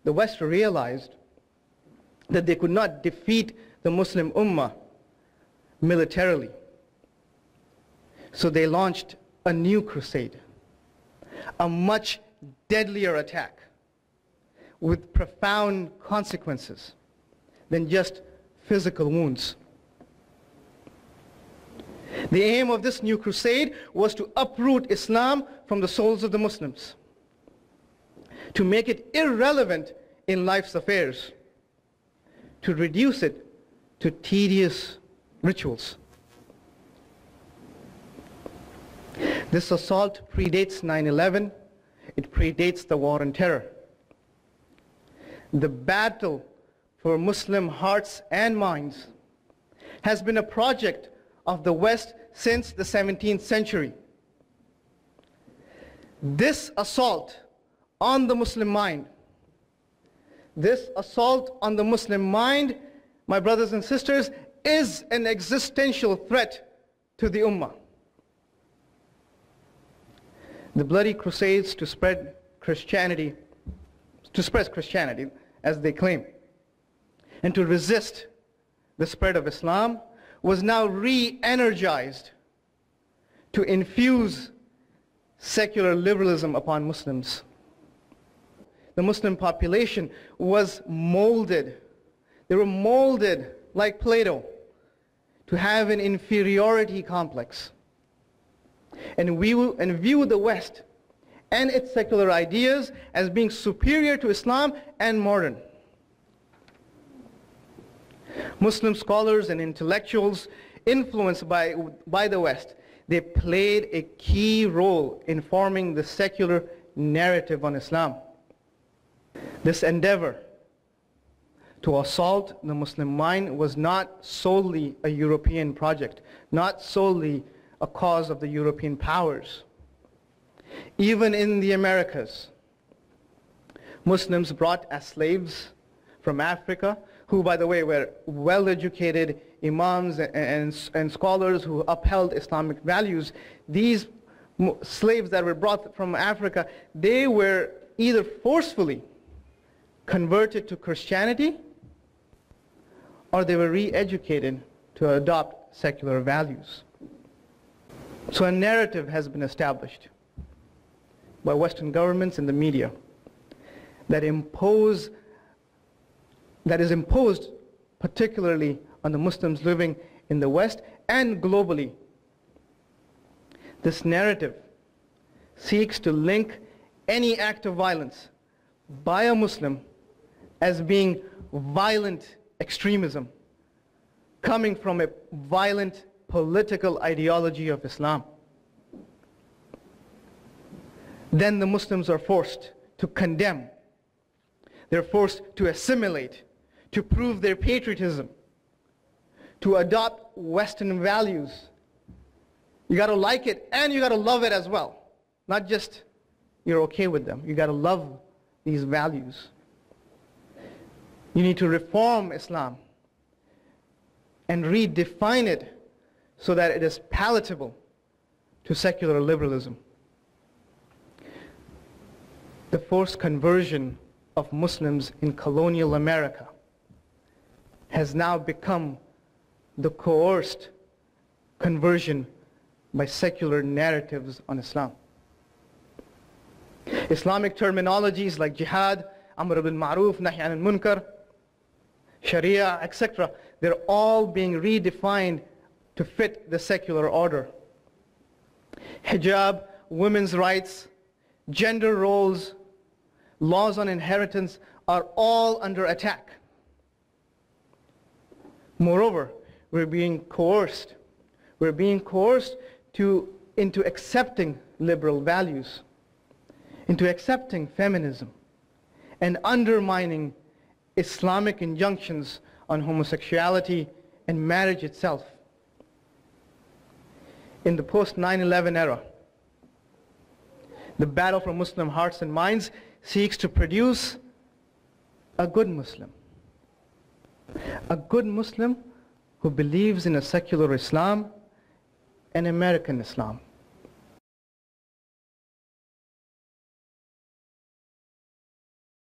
the West realized that they could not defeat the Muslim Ummah militarily. So they launched a new crusade, a much deadlier attack with profound consequences than just physical wounds. The aim of this new crusade was to uproot Islam from the souls of the Muslims, to make it irrelevant in life's affairs, to reduce it to tedious rituals. This assault predates 9/11. It predates the War on Terror. The battle for Muslim hearts and minds has been a project of the West since the 17th century. This assault on the Muslim mind, my brothers and sisters, is an existential threat to the Ummah. The bloody crusades to spread Christianity, as they claim, and to resist the spread of Islam, was now re-energized to infuse secular liberalism upon Muslims. The Muslim population was molded. They were molded like Plato to have an inferiority complex and view the West and its secular ideas as being superior to Islam and modern. Muslim scholars and intellectuals influenced by the West, they played a key role in forming the secular narrative on Islam. This endeavor to assault the Muslim mind was not solely a European project, not solely a cause of the European powers. Even in the Americas, Muslims brought as slaves from Africa, who, by the way, were well-educated imams and scholars who upheld Islamic values. These slaves that were brought from Africa, they were either forcefully converted to Christianity or they were re-educated to adopt secular values. So a narrative has been established by Western governments and the media that is imposed particularly on the Muslims living in the West and globally. This narrative seeks to link any act of violence by a Muslim as being violent extremism coming from a violent political ideology of Islam. Then the Muslims are forced to condemn. They're forced to assimilate, to prove their patriotism, to adopt Western values. You got to like it and you got to love it as well. Not just you're okay with them. You got to love these values. You need to reform Islam and redefine it so that it is palatable to secular liberalism. The forced conversion of Muslims in colonial America has now become the coerced conversion by secular narratives on Islam. Islamic terminologies like jihad, amr bil ma'ruf, nahy anil munkar, sharia, etc., they're all being redefined to fit the secular order. Hijab, women's rights, gender roles, laws on inheritance are all under attack. Moreover, we're being coerced. We're being coerced into accepting liberal values, into accepting feminism, and undermining Islamic injunctions on homosexuality and marriage itself. In the post-9/11 era, the battle for Muslim hearts and minds seeks to produce a good Muslim. A good Muslim who believes in a secular Islam and American Islam.